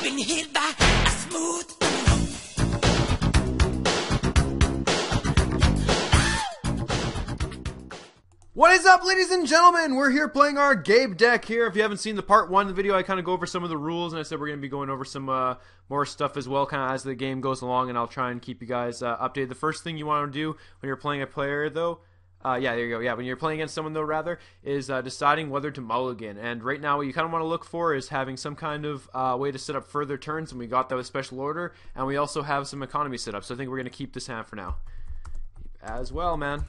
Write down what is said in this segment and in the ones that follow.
been hit by a smooth What is up, ladies and gentlemen? We're here playing our Gabe deck here. If you haven't seen the part 1 of the video, I kind of go over some of the rules, and I said we're going to be going over some more stuff as well, kind of as the game goes along, and I'll try and keep you guys updated. The first thing you want to do when you're playing a player, though, yeah, there you go. Yeah, when you're playing against someone, though, rather, is deciding whether to mulligan. And right now, what you kind of want to look for is having some kind of way to set up further turns, and we got that with special order, and we also have some economy set up. So I think we're going to keep this hand for now as well, man.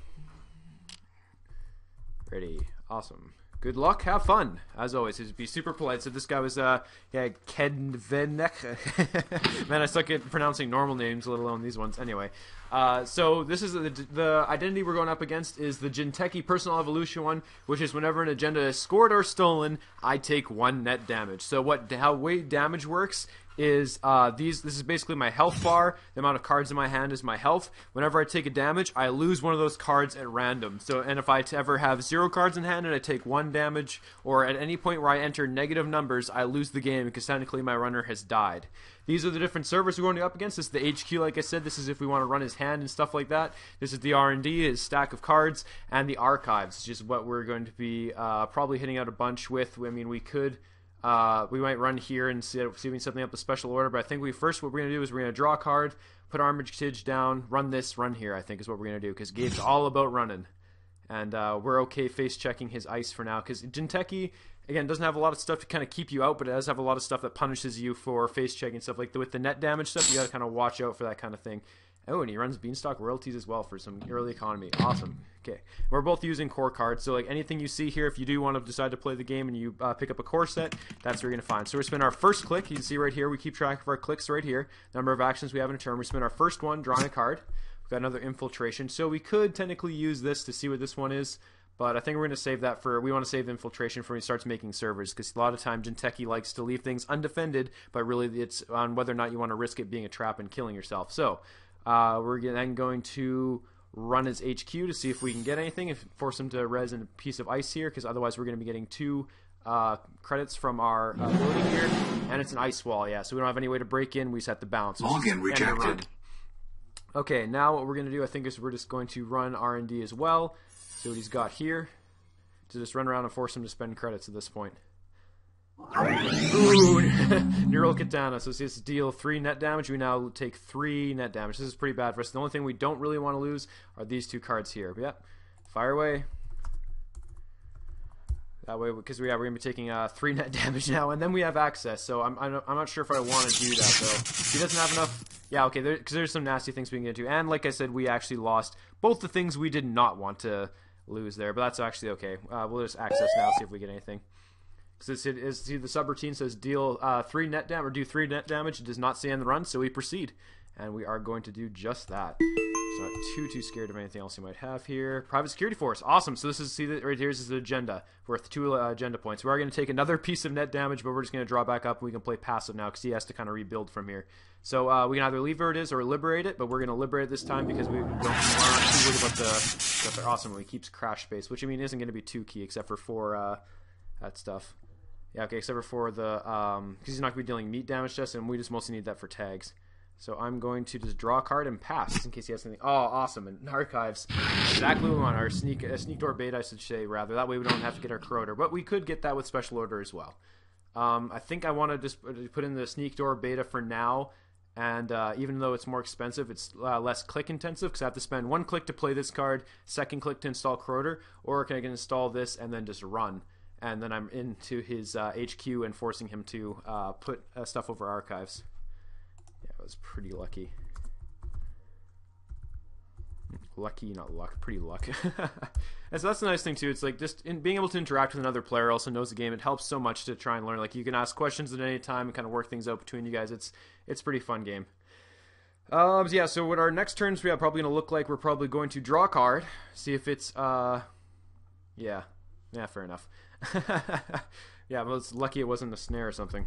Ready. Awesome. Good luck. Have fun. As always, he'd be super polite. So this guy was, yeah, Kedvenek. Man, I suck at pronouncing normal names, let alone these ones. Anyway, so this is the identity we're going up against is the Jinteki Personal Evolution one, which is whenever an agenda is scored or stolen, I take 1 net damage. So how way damage works is this is basically my health bar. The amount of cards in my hand is my health. Whenever I take a damage, I lose one of those cards at random. So, and if I ever have 0 cards in hand and I take 1 damage, or at any point where I enter negative numbers, I lose the game because technically my runner has died. These are the different servers we're going up against. This is the HQ, like I said. This is if we want to run his hand and stuff like that. This is the R&D, his stack of cards, and the archives, which is what we're going to be probably hitting out a bunch with. I mean, we could... we might run here and see if we can something up a special order, but I think what we're going to do is we're going to draw a card, put Armitage down, run here, I think is what we're going to do, because Gabe's all about running. And we're okay face checking his ice for now, because Jinteki, again, doesn't have a lot of stuff to kind of keep you out, but it does have a lot of stuff that punishes you for face checking stuff. Like with the net damage stuff, you got to kind of watch out for that kind of thing. Oh, and he runs Beanstalk royalties as well for some early economy. Awesome. Okay. We're both using core cards, so like anything you see here, if you do want to decide to play the game and you pick up a core set, that's what you're going to find. So we're spend our first click. You can see right here, we keep track of our clicks right here. Number of actions we have in a turn. We spend our first one drawing a card. We've got another infiltration. So we could technically use this to see what this one is, but I think we're going to save that for, we want to save infiltration for when he starts making servers, because a lot of times Jinteki likes to leave things undefended, but really it's on whether or not you want to risk it being a trap and killing yourself. So we're then going to run his HQ to see if we can get anything, if force him to res in a piece of ice here, because otherwise we're going to be getting 2 credits from our ability here, and it's an ice wall, yeah, so we don't have any way to break in, we just have to bounce. Login rejected. Okay, now what we're going to do, I think, is we're just going to run R&D as well, see what he's got here, to just run around and force him to spend credits at this point. Ooh, Neural Katana. So this deal 3 net damage. We now take 3 net damage. This is pretty bad for us. The only thing we don't really want to lose are these 2 cards here. But yep, fire away. That way, because we're going to be taking 3 net damage now, and then we have access. So I'm not sure if I want to do that though. He doesn't have enough. Yeah, okay. Because there's some nasty things we can get to, and like I said, we actually lost both the things we did not want to lose there. But that's actually okay. We'll just access now, see if we get anything. Because see, the subroutine says deal 3 net damage, or do 3 net damage. It does not say end the run, so we proceed, and we are going to do just that. So not too scared of anything else you might have here. Private security force, awesome. So this is right here. This is the agenda worth 2 agenda points. We are going to take another piece of net damage, but we're just going to draw back up. And we can play passive now because he has to kind of rebuild from here. So we can either leave where it is or liberate it, but we're going to liberate it this time because we're not too worried about the awesome. He keeps crash space, which I mean isn't going to be too key except for that stuff. Yeah, okay, except for the, because he's not going to be dealing meat damage to us, and we just mostly need that for tags. So I'm going to just draw a card and pass, just in case he has something. Oh, awesome, and archives. Exactly what we want, our sneak door beta, I should say, rather. That way we don't have to get our corroder, but we could get that with special order as well. I think I want to just put in the sneak door beta for now, and even though it's more expensive, it's less click intensive, because I have to spend 1 click to play this card, 2nd click to install corroder, or can I install this and then just run? And then I'm into his HQ and forcing him to put stuff over archives. Yeah, I was pretty lucky. Lucky, not luck. Pretty luck. And so that's the nice thing too. It's like just being able to interact with another player also knows the game. It helps so much to try and learn. Like you can ask questions at any time and kind of work things out between you guys. It's a pretty fun game. Yeah. So what our next turns we are probably going to look like. We're probably going to draw a card, see if it's yeah, fair enough. Yeah, well, it's lucky it wasn't a snare or something.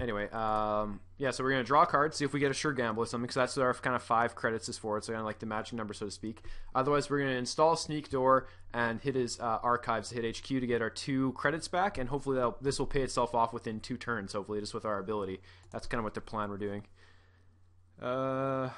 Anyway, yeah, so we're going to draw a card, see if we get a sure gamble or something, because that's what our kind of 5 credits is for. It's kind of like the matching number, so to speak. Otherwise, we're going to install Sneak Door and hit his archives to hit HQ to get our 2 credits back, and hopefully this will pay itself off within 2 turns, hopefully, just with our ability. That's kind of what the plan we're doing. Yeah,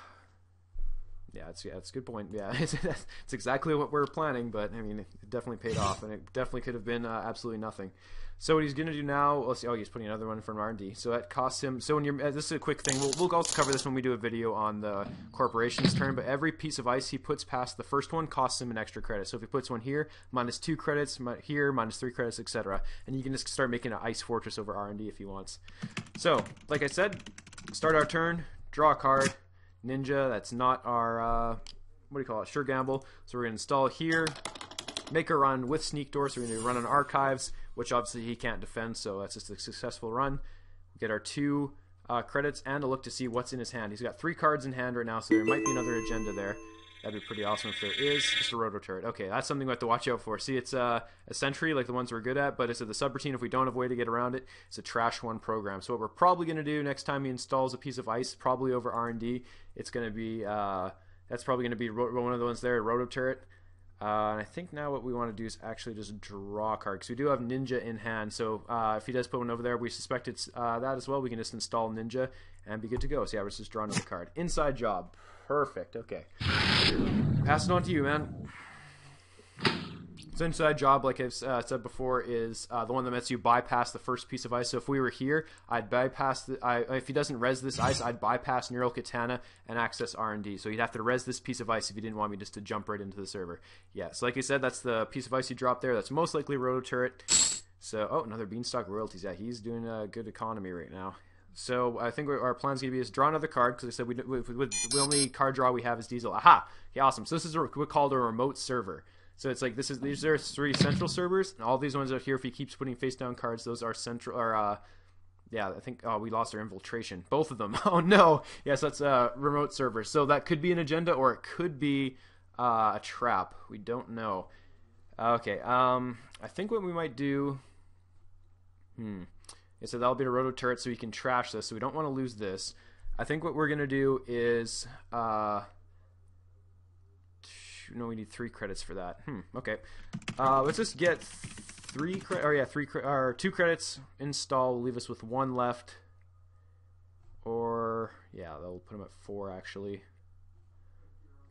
it's a good point. Yeah, it's exactly what we're planning, but I mean, it definitely paid off, and it definitely could have been absolutely nothing. So what he's going to do now, let's see, oh, he's putting another one from R&D. So that costs him, so when you're, this is a quick thing, we'll also cover this when we do a video on the corporation's turn, but every piece of ice he puts past the first one costs him an extra credit. So if he puts one here, minus 2 credits, here, minus 3 credits, etc. And you can just start making an ice fortress over R&D if he wants. So, like I said, start our turn, draw a card, Ninja, that's not our, what do you call it, sure gamble. So we're going to install here, make a run with Sneak Door, so we're going to run on archives, which obviously he can't defend, so that's just a successful run. We get our 2 credits and a look to see what's in his hand. He's got 3 cards in hand right now, so there might be another agenda there. That'd be pretty awesome if there is. Just a roto turret. Okay, that's something we have to watch out for. See, it's a sentry like the ones we're good at, but it's a the subroutine. If we don't have a way to get around it, it's a trash 1 program. So what we're probably going to do next time he installs a piece of ice, probably over R&D, it's going to be, that's probably going to be one of the ones there, a roto turret. And I think now what we want to do is actually just draw a card, because we do have Ninja in hand, so if he does put one over there, we suspect it's that as well. We can just install Ninja and be good to go. So yeah, let's just draw another card. Inside job. Perfect. Okay. Pass it on to you, man. So inside job, like I've said before, is the one that lets you bypass the first piece of ice. So if we were here, I'd bypass if he doesn't res this ice, I'd bypass Neural Katana and access R&D. So you'd have to res this piece of ice if you didn't want me just to jump right into the server. Yeah, so like I said, that's the piece of ice you dropped there. That's most likely Roto Turret. So, oh, another Beanstalk Royalties. Yeah, he's doing a good economy right now. So I think our plan's going to be is draw another card, because I said the only card draw we have is Diesel. Aha! Okay, awesome. So this is what we call a remote server. So it's like these are 3 central servers, and all these ones out here, if he keeps putting face down cards, those are central, or yeah, I think, oh, we lost our infiltration. Both of them. Oh no! Yes, that's a remote server. So that could be an agenda, or it could be a trap. We don't know. Okay, I think what we might do, yeah, so that'll be a roto turret, so we can trash this, so we don't want to lose this. I think what we're going to do is, no, we need 3 credits for that. Okay. Let's just get 3 credits, or yeah, 2 credits, install, will leave us with 1 left. Or, yeah, that'll put him at 4, actually.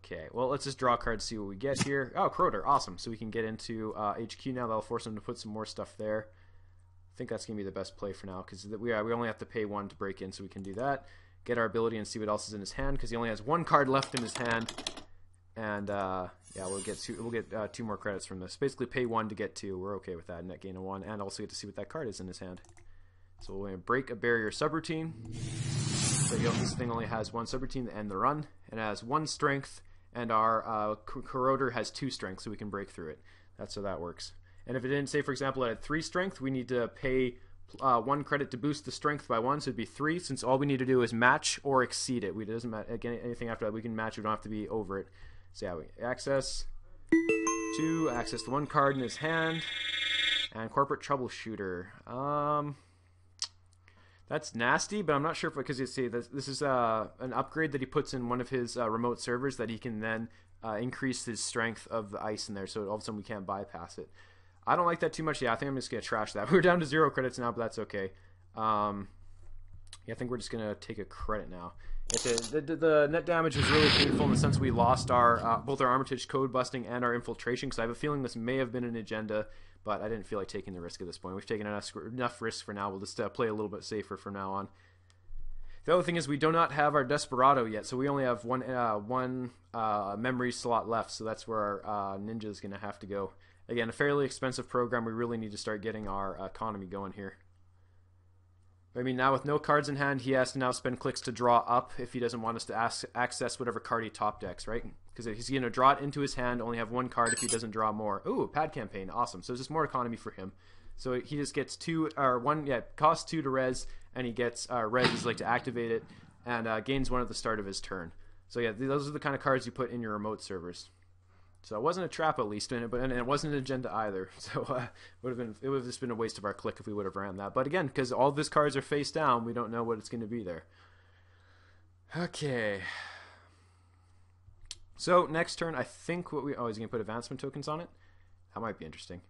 Okay, well, let's just draw a card, see what we get here. Oh, Croter, awesome. So we can get into HQ now. That'll force him to put some more stuff there. I think that's going to be the best play for now, because we only have to pay 1 to break in, so we can do that. Get our ability and see what else is in his hand, because he only has 1 card left in his hand. And yeah, we'll get 2 more credits from this. Basically, pay 1 to get 2. We're okay with that. Net gain of 1, and also get to see what that card is in his hand. So we're going to break a barrier subroutine. So this thing only has 1 subroutine to end the run, and it has 1 strength, and our corroder has 2 strength, so we can break through it. That's how that works. And if it didn't say, for example, it had 3 strength, we need to pay 1 credit to boost the strength by 1, so it'd be 3. Since all we need to do is match or exceed it, it doesn't matter again anything after that. We can match; we don't have to be over it. So yeah, we access 2, access the 1 card in his hand, and corporate troubleshooter. That's nasty, but I'm not sure if, because you see this is an upgrade that he puts in one of his remote servers that he can then increase his strength of the ice in there. So all of a sudden we can't bypass it. I don't like that too much. Yeah, I think I'm just going to trash that. We're down to 0 credits now, but that's okay. Yeah, I think we're just going to take a credit now. The net damage was really painful in the sense we lost our both our Armitage code busting and our infiltration, because I have a feeling this may have been an agenda, but I didn't feel like taking the risk at this point. We've taken enough risk for now. We'll just play a little bit safer from now on. The other thing is we do not have our Desperado yet, so we only have one memory slot left, so that's where our Ninja is going to have to go. Again, a fairly expensive program. We really need to start getting our economy going here. I mean, now with no cards in hand, he has to now spend clicks to draw up if he doesn't want us to access whatever card he top decks, right? Because he's going to draw it into his hand, only have 1 card if he doesn't draw more. Ooh, pad campaign, awesome. So it's just more economy for him. So he just gets 2, or 1, yeah, costs 2 to res, and he gets res is like to activate it, and gains 1 at the start of his turn. So yeah, those are the kind of cards you put in your remote servers. So it wasn't a trap at least in it, but and it wasn't an agenda either. So it would have just been a waste of our click if we would have ran that. But again, because all of his cards are face down, we don't know what it's going to be there. Okay. So next turn, I think what we he's going to put advancement tokens on it. That might be interesting.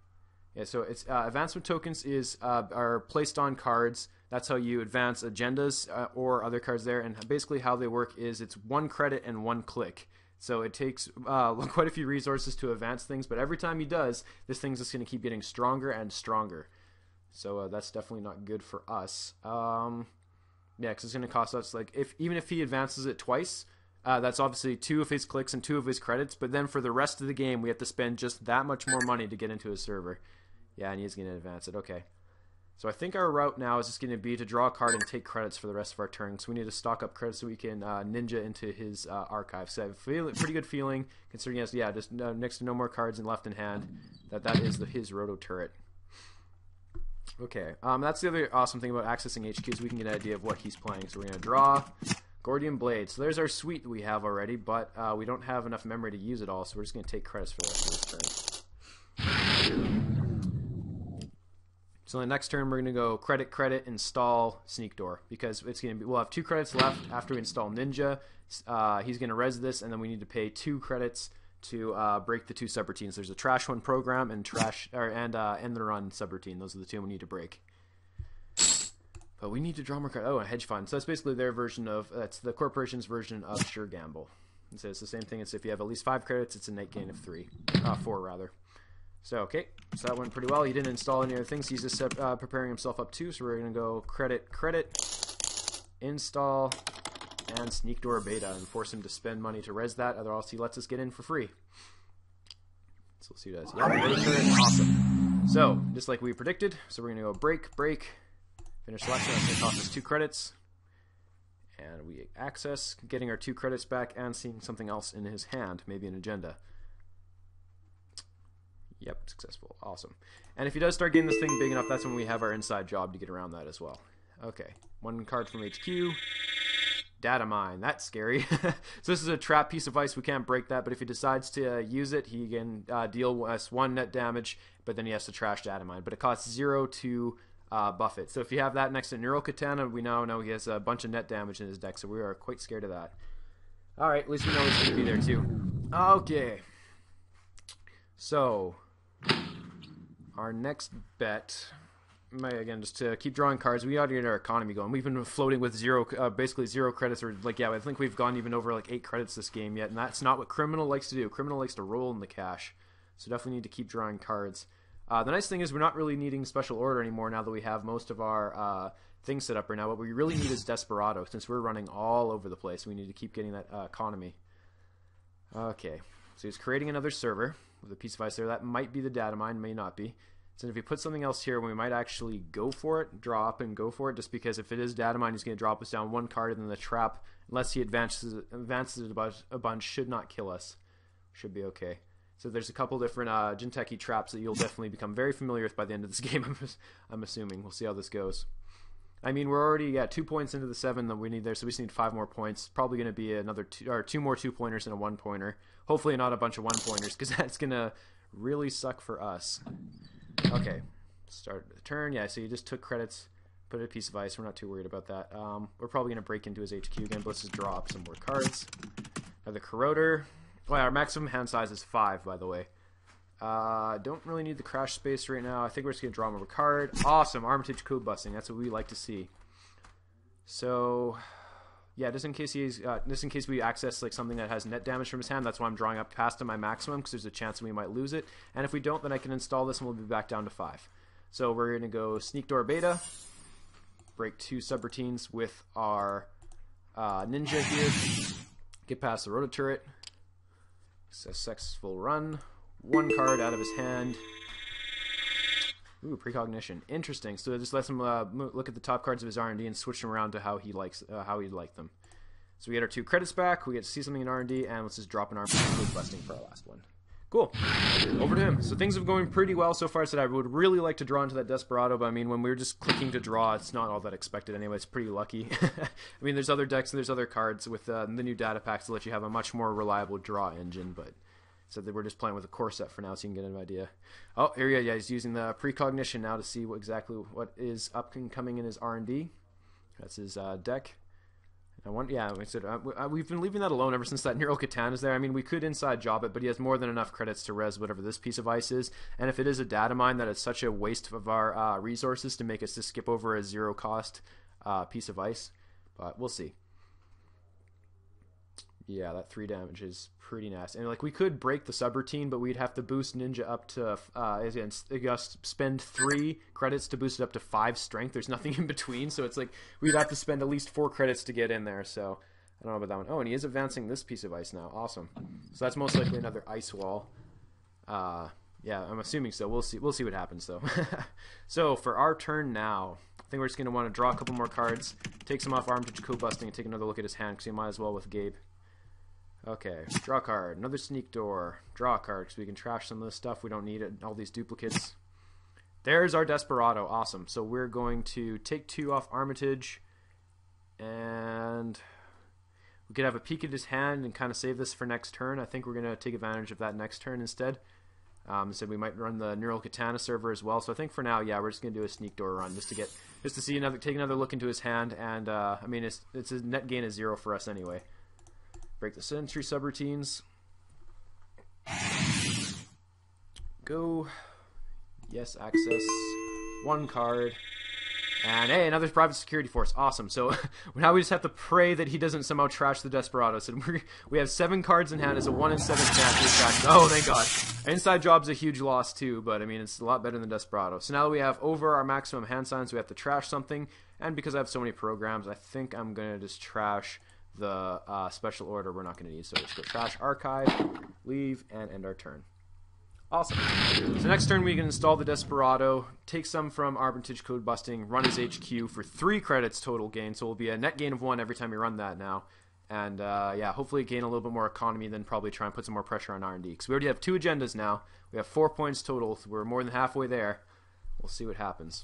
Yeah. So it's advancement tokens are placed on cards. That's how you advance agendas or other cards there. And basically how they work is it's 1 credit and 1 click. So it takes quite a few resources to advance things, but every time he does, this thing's just going to keep getting stronger and stronger. So that's definitely not good for us. Yeah, because it's going to cost us, like, even if he advances it twice, that's obviously 2 of his clicks and 2 of his credits, but then for the rest of the game, we have to spend just that much more money to get into his server. Yeah, and he's going to advance it. Okay. So I think our route now is just going to be to draw a card and take credits for the rest of our turn. So we need to stock up credits so we can ninja into his archive. So I have a pretty good feeling, considering he has, yeah, just next to no more cards in left in hand, that is his roto turret. Okay, that's the other awesome thing about accessing HQ is we can get an idea of what he's playing. So we're going to draw Gordian Blade. So there's our suite that we have already, but we don't have enough memory to use it all, so we're just going to take credits for the rest of this turn. So the next turn we're going to go credit, install Sneak Door, because it's going to be, we'll have 2 credits left after we install Ninja. He's going to res this, and then we need to pay 2 credits to break the 2 subroutines. There's a Trash One program and End the Run subroutine. Those are the 2 we need to break. But we need to draw more cards. Oh, a hedge fund. So that's basically their version of, that's the corporation's version of Sure Gamble. And so it's the same thing as if you have at least 5 credits, it's a net gain of 4 rather. So, okay, so that went pretty well. He didn't install any other things. He's just preparing himself up too. So we're going to go credit, install, and Sneak Door Beta, and force him to spend money to res that. Otherwise, he lets us get in for free. So we'll see what he does. Yeah, awesome. So, just like we predicted, so we're going to go break, finish selection. That's going to cost us 2 credits. And we access, getting our 2 credits back and seeing something else in his hand, maybe an agenda. Yep, successful. Awesome. And if he does start getting this thing big enough, that's when we have our inside job to get around that as well. Okay, 1 card from HQ. Data mine. That's scary. So this is a trap piece of ice. We can't break that, but if he decides to use it, he can deal us 1 net damage, but then he has to trash data mine. But it costs 0 to buff it. So if you have that next to Neural Katana, we now know he has a bunch of net damage in his deck, so we are quite scared of that. Alright, at least we know he's going to be there too. Okay. So our next bet, again, just to keep drawing cards, we ought to get our economy going. We've been floating with basically 0 credits, or like, yeah, I think we've gone even over like 8 credits this game yet, and that's not what Criminal likes to do. Criminal likes to roll in the cash, so definitely need to keep drawing cards. The nice thing is we're not really needing special order anymore now that we have most of our things set up right now. What we really need is Desperado, since we're running all over the place. We need to keep getting that economy. Okay, so he's creating another server with a piece of ice there. That might be the data mine, may not be. So if you put something else here, we might actually go for it, draw up and go for it, just because if it is data mine, he's going to drop us down 1 card, and then the trap, unless he advances it a bunch, should not kill us. Should be okay. So there's a couple different Jinteki traps that you'll definitely become very familiar with by the end of this game, I'm assuming. We'll see how this goes. I mean, we're already 2 points into the 7 that we need there, so we just need 5 more points. Probably going to be another 2 more 2-pointers and a 1-pointer. Hopefully not a bunch of 1-pointers, because that's going to really suck for us. Okay, start the turn. Yeah, so you just took credits, put a piece of ice. We're not too worried about that. We're probably going to break into his HQ again, but let's just draw up some more cards. The Corroder. Well, our maximum hand size is 5, by the way. Don't really need the crash space right now. I think we're just going to draw him a card. Awesome, Armitage code busting. That's what we like to see. So, yeah, just in case we access like something that has net damage from his hand, that's why I'm drawing up past to my maximum, because there's a chance we might lose it. And if we don't, then I can install this and we'll be back down to 5. So we're going to go Sneak Door Beta, break 2 subroutines with our Ninja here, get past the Roto Turret, successful run, 1 card out of his hand. Ooh, precognition. Interesting. So it just lets him look at the top cards of his R&D and switch them around to how he'd like them. So we get our 2 credits back. We get to see something in R&D, and let's just drop an Armitage busting for our last one. Cool. Over to him. So things have going pretty well so far. So I would really like to draw into that Desperado, but I mean, when we're just clicking to draw, it's not all that expected anyway. It's pretty lucky. I mean, there's other decks and there's other cards with the new data packs to let you have a much more reliable draw engine, but So that we're just playing with a core set for now, so you can get an idea. Oh, here we go. Yeah, he's using the precognition now to see exactly what is up and coming in his R&D. That's his deck. We've been leaving that alone ever since that Neural Katana is there. I mean, we could inside job it, but he has more than enough credits to res whatever this piece of ice is. And if it is a data mine, that is such a waste of our resources to make us to skip over a zero cost piece of ice. But we'll see. Yeah, that 3 damage is pretty nasty. And like, we could break the subroutine, but we'd have to boost Ninja up to spend 3 credits to boost it up to 5 strength. There's nothing in between, so it's like we'd have to spend at least 4 credits to get in there. So I don't know about that one. Oh, and he is advancing this piece of ice now. Awesome. So that's most likely another ice wall. Yeah, I'm assuming so. We'll see. We'll see what happens though. So for our turn now, I think we're just gonna want to draw a couple more cards, take some off Armitage Code Busting, and take another look at his hand because he might as well with Gabe. Okay, draw a card. Another sneak door. Draw a card because we can trash some of this stuff. We don't need it. All these duplicates. There's our Desperado. Awesome. So we're going to take 2 off Armitage. And we could have a peek at his hand and kind of save this for next turn. I think we're going to take advantage of that next turn instead. So we might run the Neural Katana server as well. So I think for now, yeah, we're just going to do a sneak door run just to see take another look into his hand. And I mean, it's a net gain of 0 for us anyway. Break the sentry subroutines. Go. Yes, access. 1 card. And hey, another private security force. Awesome. So now we just have to pray that he doesn't somehow trash the Desperado. So we have 7 cards in hand. It's a 1 in 7 chance to trash. Oh, thank God. Inside job's a huge loss too, but I mean, it's a lot better than Desperado. So now that we have over our maximum hand signs, we have to trash something. And because I have so many programs, I think I'm going to just trash the special order we're not going to need. So let's go trash, archive, leave, and end our turn. Awesome. So next turn we can install the Desperado, take some from Armitage Code Busting, run his HQ for 3 credits total gain. So it will be a net gain of 1 every time you run that now. And yeah, hopefully gain a little bit more economy, then probably try and put some more pressure on R&D. Because we already have 2 agendas now. We have 4 points total. So we're more than halfway there. We'll see what happens.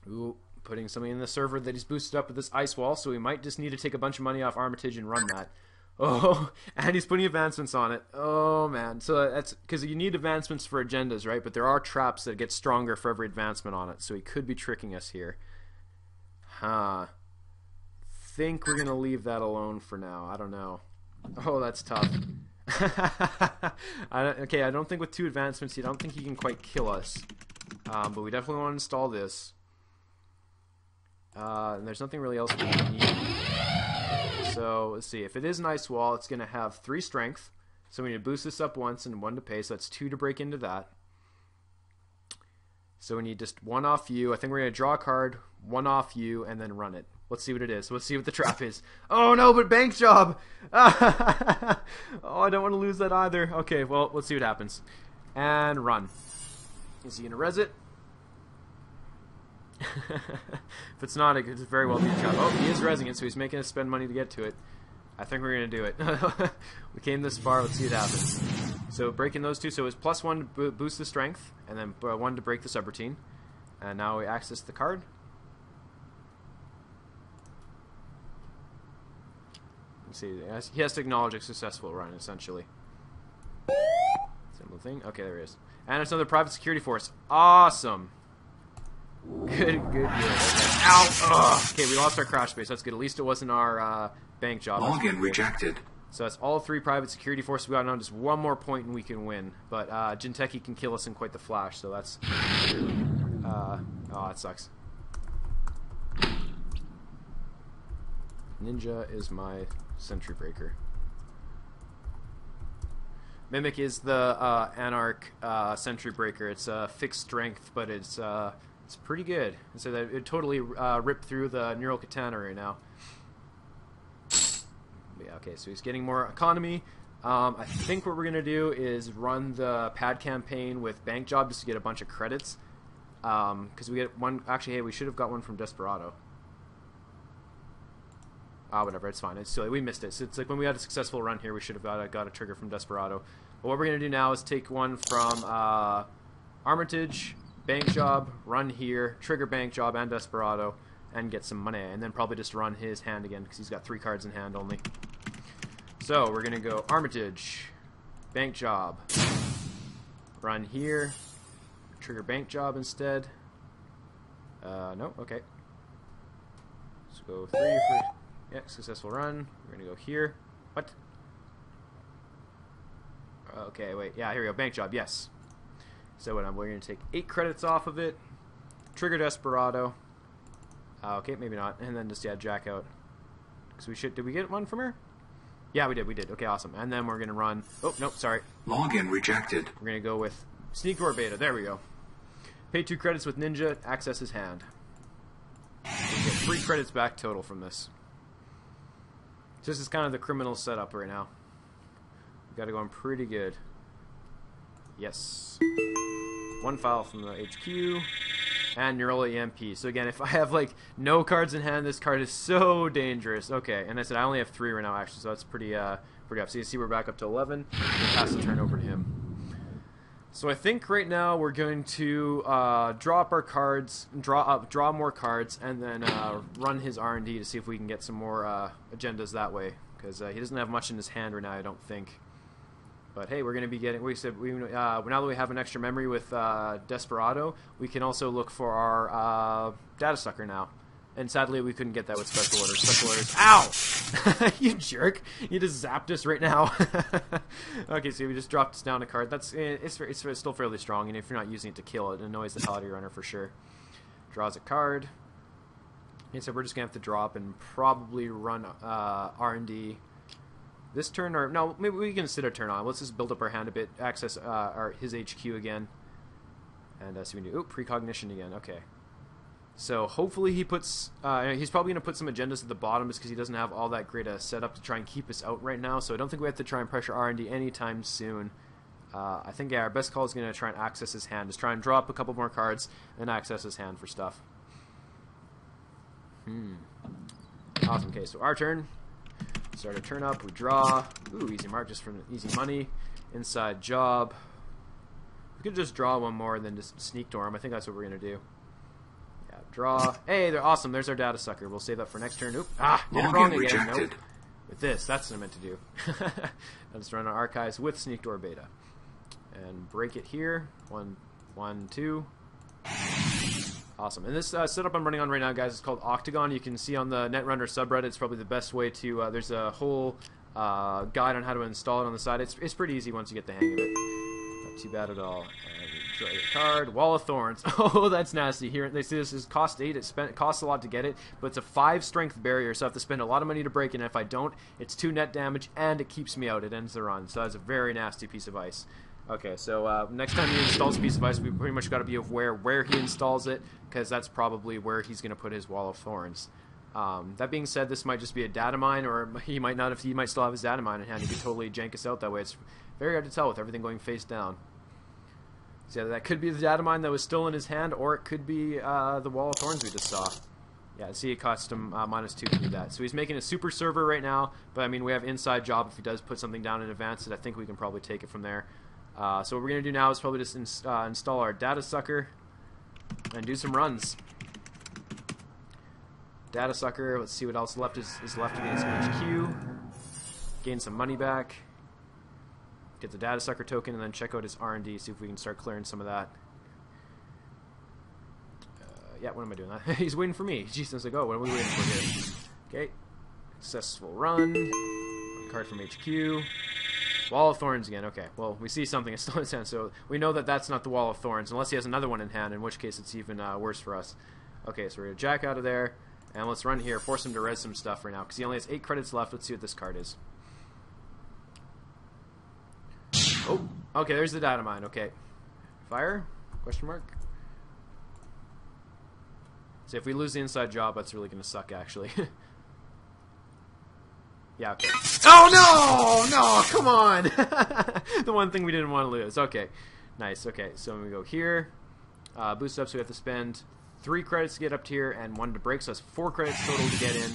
Ooh. Putting something in the server that he's boosted up with this ice wall, so we might just need to take a bunch of money off Armitage and run that. Oh, and he's putting advancements on it. Oh, man. So that's because you need advancements for agendas, right? But there are traps that get stronger for every advancement on it, so he could be tricking us here. Huh. Think we're going to leave that alone for now. I don't know. Oh, that's tough. Okay, I don't think with 2 advancements, I don't think he can quite kill us. But we definitely want to install this. And there's nothing really else we need. So let's see. If it is an ice wall, it's going to have 3 strength. So we need to boost this up once and 1 to pay. So that's 2 to break into that. So we need just 1 off you. I think we're going to draw a card, 1 off you, and then run it. Let's see what it is. Let's see what the trap is. Oh no, but bank job! Oh, I don't want to lose that either. Okay, well, let's see what happens. And run. Is he going to res it? If it's not, it's very well beat job. Oh, he is resing it, so he's making us spend money to get to it. I think we're going to do it. We came this far, let's see what happens. So breaking those 2, so it's +1 to boost the strength, and then 1 to break the subroutine. And now we access the card. Let's see, he has to acknowledge a successful run, essentially. Simple thing. Okay, there he is. And it's another private security force. Awesome! Good. Okay. Ow! Ugh. Okay, we lost our crash space. That's good. At least it wasn't our bank job. Login rejected. So that's all 3 private security forces. We got on just 1 more point and we can win. But Jinteki can kill us in quite the flash, so that's... oh, that sucks. Ninja is my sentry breaker. Mimic is the Anarch sentry breaker. It's fixed strength, but it's pretty good. So that it totally ripped through the Neural Katana right now. But yeah, okay, so he's getting more economy. I think what we're going to do is run the pad campaign with Bank Job just to get a bunch of credits. Because we get 1... Actually, hey, we should have got 1 from Desperado. Whatever, it's fine. It's silly. We missed it. So it's like when we had a successful run here, we should have got a trigger from Desperado. But what we're going to do now is take 1 from Armitage, Bank Job, run here, trigger Bank Job and Desperado, and get some money. And then probably just run his hand again, because he's got 3 cards in hand only. So, we're going to go Armitage, Bank job. Run here. Trigger bank job instead. No, okay. Let's go 3 for... Yeah, successful run. We're gonna go here. What? Okay, wait. Yeah, here we go. Bank job, yes. So we're going to take 8 credits off of it. Trigger Desperado. Okay, maybe not. And then just, yeah, jack out. Because we should... Did we get one from her? Yeah, we did. Okay, awesome. And then we're going to run... Oh, nope, sorry. Login rejected. We're going to go with Sneak Door Beta. There we go. Pay 2 credits with Ninja. Access his hand. We get 3 credits back total from this. So this is kind of the criminal setup right now. We got to go on pretty good. Yes. 1 file from the HQ. And Neural EMP. So again, if I have like no cards in hand, this card is so dangerous. Okay, and I said I only have 3 right now actually, so that's pretty up. So you see we're back up to 11. We'll pass the turn over to him. So I think right now we're going to draw up our cards, draw more cards, and then run his R&D to see if we can get some more agendas that way. Because he doesn't have much in his hand right now, I don't think. But hey, we're going to be getting... now that we have an extra memory with Desperado, we can also look for our Data Sucker now. And sadly, we couldn't get that with Special Orders. Special Orders... Ow! You jerk! You just zapped us right now. Okay, so we just dropped us down a card. It's still fairly strong, and if you're not using it to kill it, it annoys the hell out of your runner for sure. Draws a card. And so we're just going to have to drop and probably run R&D... This turn, or no, maybe we can sit our turn on. Let's just build up our hand a bit, access his HQ again, and see we can do. Oh, precognition again. Okay. So hopefully he puts. He's probably going to put some agendas at the bottom, just because he doesn't have all that great a setup to try and keep us out right now. So I don't think we have to try and pressure R&D anytime soon. I think our best call is going to try and access his hand. Just try and draw up a couple more cards and access his hand for stuff. Awesome. Okay, so our turn. Start a turn up, we draw. Ooh, easy mark just for easy money. Inside job. We could just draw one more and then just sneak door him. I think that's what we're going to do. Yeah, draw. Hey, they're awesome. There's our Data Sucker. We'll save that for next turn. Oop. Did it wrong again. Nope. With this, that's what I meant to do. I'll just run our archives with Sneak Door Beta. And break it here. 1, 1, 2. Awesome. And this setup I'm running on right now, guys, is called Octagon. You can see on the Netrunner subreddit. It's probably the best way to... there's a whole guide on how to install it on the side. It's pretty easy once you get the hang of it. Not too bad at all. And draw your card. Wall of Thorns. Oh, that's nasty. Here they see this is cost 8. It costs a lot to get it, but it's a 5 strength barrier, so I have to spend a lot of money to break it. And if I don't, it's 2 net damage, and it keeps me out. It ends the run. So that's a very nasty piece of ice. Okay, so next time he installs a piece of ice, we pretty much got to be aware where he installs it, because that's probably where he's going to put his Wall of Thorns. That being said, this might just be a data mine, or he might not. He might still have his data mine in hand. He could totally jank us out that way. It's very hard to tell with everything going face down. So yeah, that could be the data mine that was still in his hand, or it could be the Wall of Thorns we just saw. Yeah, see, it cost him -2 to do that. So he's making a super server right now, but I mean, we have inside job. If he does put something down in advance, I think we can probably take it from there. So what we're going to do now is probably just install our Data Sucker and do some runs. Data Sucker, let's see what else left is left against HQ. Gain some money back. Get the Data Sucker token and then check out his R&D, see if we can start clearing some of that. Yeah, what am I doing? He's waiting for me. Jeez, I was like, oh, what are we waiting for here? Okay. Successful run. Card from HQ. Wall of Thorns again. Okay, well, we see something. It's still in his hand, so we know that that's not the Wall of Thorns, unless he has another one in hand, in which case it's even worse for us. Okay, so we're going to jack out of there, and let's run here, force him to res some stuff right now, because he only has 8 credits left. Let's see what this card is. Oh, okay, there's the data mine. Okay. Fire? Question mark? So if we lose the inside job, that's really going to suck, actually. Yeah, okay. Oh, no! No, come on! The one thing we didn't want to lose. Okay, nice. Okay, so when we go here, boost up, so we have to spend 3 credits to get up to here and 1 to break, so that's 4 credits total to get in.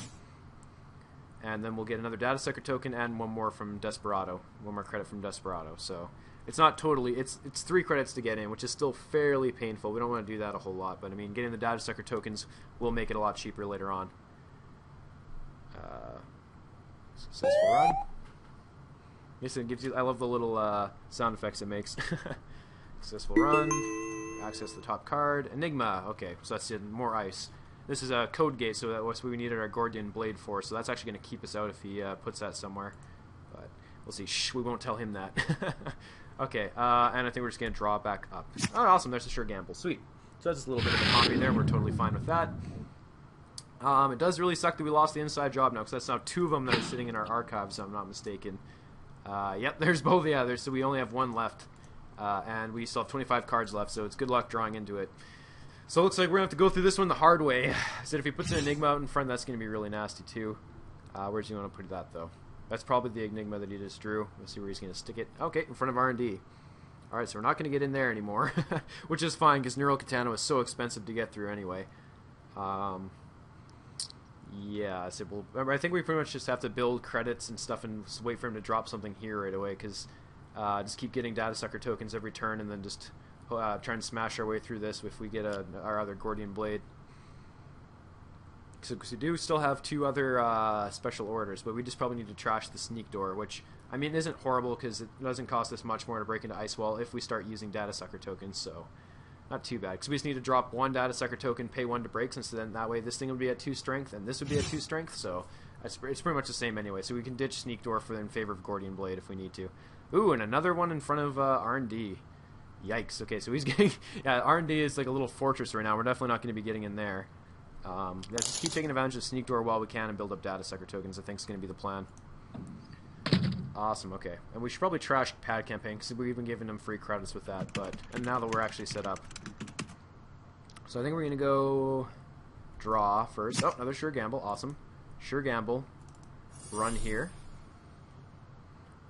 And then we'll get another Data Sucker token and 1 more from Desperado. 1 more credit from Desperado. So it's not totally... It's 3 credits to get in, which is still fairly painful. We don't want to do that a whole lot, but I mean, getting the Data Sucker tokens will make it a lot cheaper later on. Successful run. Yes, it gives you. I love the little sound effects it makes. Successful run. Access the top card. Enigma. Okay, so that's it. More ice. This is a code gate, so that's what we needed our Gordian blade for. So that's actually going to keep us out if he puts that somewhere. But we'll see. Shh, we won't tell him that. Okay, and I think we're just going to draw back up. Oh, awesome. There's a sure gamble. Sweet. So that's just a little bit of economy there. We're totally fine with that. It does really suck that we lost the inside job now, because that's now 2 of them that are sitting in our archives, if I'm not mistaken. Yep, there's both. Yeah, so we only have 1 left. And we still have 25 cards left, so it's good luck drawing into it. So it looks like we're going to have to go through this one the hard way. So if he puts an Enigma out in front, that's going to be really nasty too. Where does he want to put that, though? That's probably the Enigma that he just drew. Let's see where he's going to stick it. Okay, in front of R&D. Alright, so we're not going to get in there anymore. Which is fine, because Neural Katana was so expensive to get through anyway. Yeah, so I think we pretty much just have to build credits and stuff and wait for him to drop something here right away, because just keep getting data sucker tokens every turn, and then just try and smash our way through this if we get our other Gordian blade. So we do still have 2 other special orders, but we just probably need to trash the sneak door, which, I mean, isn't horrible because it doesn't cost us much more to break into Ice Wall if we start using data sucker tokens, so not too bad. Because we just need to drop 1 data sucker token, pay 1 to break, since then that way this thing would be at 2 strength, and this would be at 2 strength, so it's pretty much the same anyway. So we can ditch sneak door in favor of Gordian blade if we need to. Ooh, and another one in front of R&D. Yikes. Okay, so he's getting... Yeah, R&D is like a little fortress right now. We're definitely not going to be getting in there. Let's just keep taking advantage of Sneak Door while we can and build up data sucker tokens. I think is going to be the plan. Awesome, okay. And we should probably trash Pad Campaign, because we've been giving them free credits with that. And now that we're actually set up. So I think we're going to go... Draw first. Oh, another Sure Gamble. Awesome. Sure Gamble. Run here.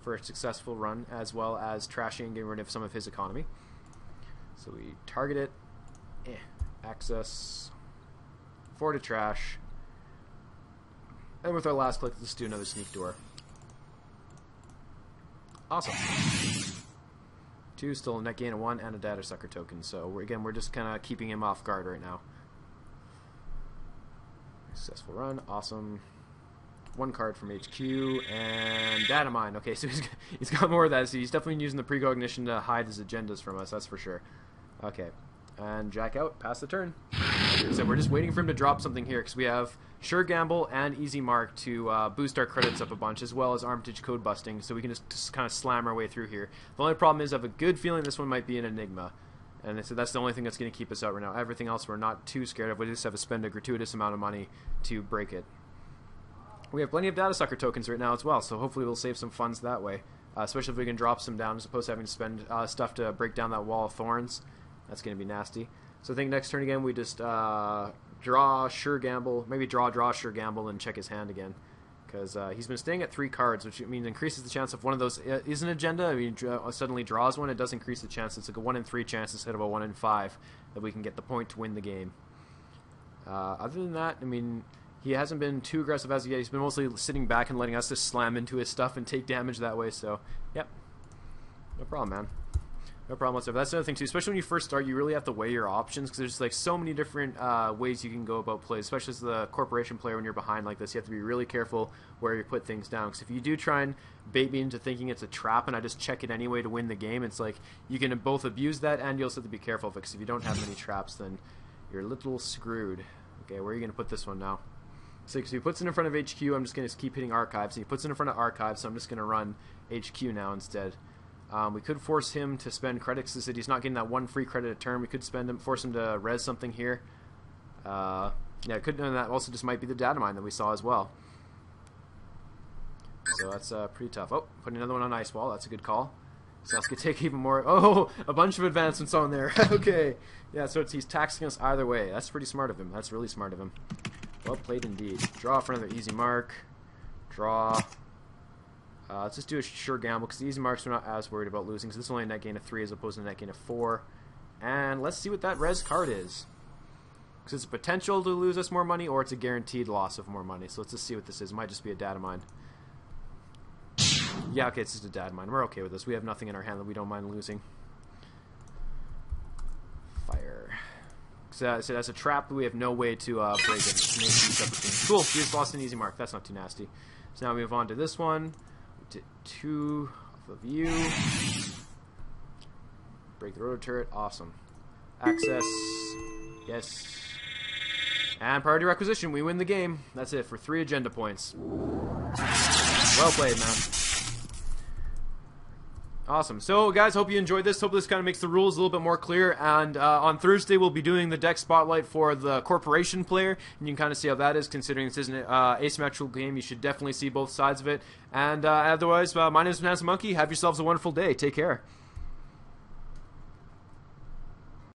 For a successful run, as well as trashing and getting rid of some of his economy. So we target it. Access. 4 to trash. And with our last click, let's do another Sneak Door. Awesome. 2, still a net gain of 1, and a data sucker token. So we're just kind of keeping him off guard right now. Successful run. Awesome. 1 card from HQ, and Data Mine. Okay, so he's got more of that. So he's definitely using the precognition to hide his agendas from us, that's for sure. Okay, and Jack out, pass the turn. So we're just waiting for him to drop something here, because we have Sure Gamble and Easy Mark to boost our credits up a bunch, as well as Armitage Code Busting, so we can just kind of slam our way through here. The only problem is I have a good feeling this one might be an Enigma. And so that's the only thing that's going to keep us out right now. Everything else we're not too scared of. We just have to spend a gratuitous amount of money to break it. We have plenty of data sucker tokens right now as well, so hopefully we'll save some funds that way. Especially if we can drop some down as opposed to having to spend stuff to break down that wall of thorns. That's going to be nasty. So I think next turn again we just draw, Sure Gamble, maybe draw, Sure Gamble, and check his hand again. Because he's been staying at 3 cards, which means increases the chance if one of those is an agenda. I mean, suddenly draws one, it does increase the chance. It's like a 1 in 3 chance instead of a 1 in 5 that we can get the point to win the game. Other than that, I mean, he hasn't been too aggressive as of yet. He's been mostly sitting back and letting us just slam into his stuff and take damage that way. So, yep, no problem, man. No problem whatsoever. That's another thing too. Especially when you first start, you really have to weigh your options, because there's like so many different ways you can go about plays. Especially as the corporation player, when you're behind like this, you have to be really careful where you put things down. Because if you do try and bait me into thinking it's a trap, and I just check it anyway to win the game, it's like you can both abuse that, and you also have to be careful of it. Because if you don't have many traps, then you're a little screwed. Okay, where are you going to put this one now? So he puts it in front of HQ. I'm just going to keep hitting archives. And he puts it in front of archives, so I'm just going to run HQ now instead. We could force him to spend credits, since he's not getting that 1 free credit a turn. We could force him to res something here. Yeah, it could, and that also just might be the data mine that we saw as well. So that's pretty tough. Oh, put another one on Ice Wall. That's a good call. So that's going to take even more. Oh, a bunch of advancements on there. Okay. Yeah, so he's taxing us either way. That's pretty smart of him. That's really smart of him. Well played indeed. Draw for another Easy Mark. Draw. Let's just do a Sure Gamble, because the Easy Marks we're not as worried about losing. So this is only a net gain of 3 as opposed to a net gain of 4. And let's see what that res card is. Because it's a potential to lose us more money, or it's a guaranteed loss of more money. So let's just see what this is. It might just be a data mine. Yeah, okay, it's just a data mine. We're okay with this. We have nothing in our hand that we don't mind losing. Fire. So that's a trap, but we have no way to break it. Cool, we just lost an Easy Mark. That's not too nasty. So now we move on to this one. 2 off of you. Break the rotor turret. Awesome. Access. Yes. And priority requisition. We win the game. That's it for 3 agenda points. Well played, man. Awesome. So, guys, hope you enjoyed this. Hope this kind of makes the rules a little bit more clear. And on Thursday, we'll be doing the deck spotlight for the corporation player. And you can kind of see how that is, considering this isn't an asymmetrical game. You should definitely see both sides of it. And otherwise, my name is Banana Monkey. Have yourselves a wonderful day. Take care.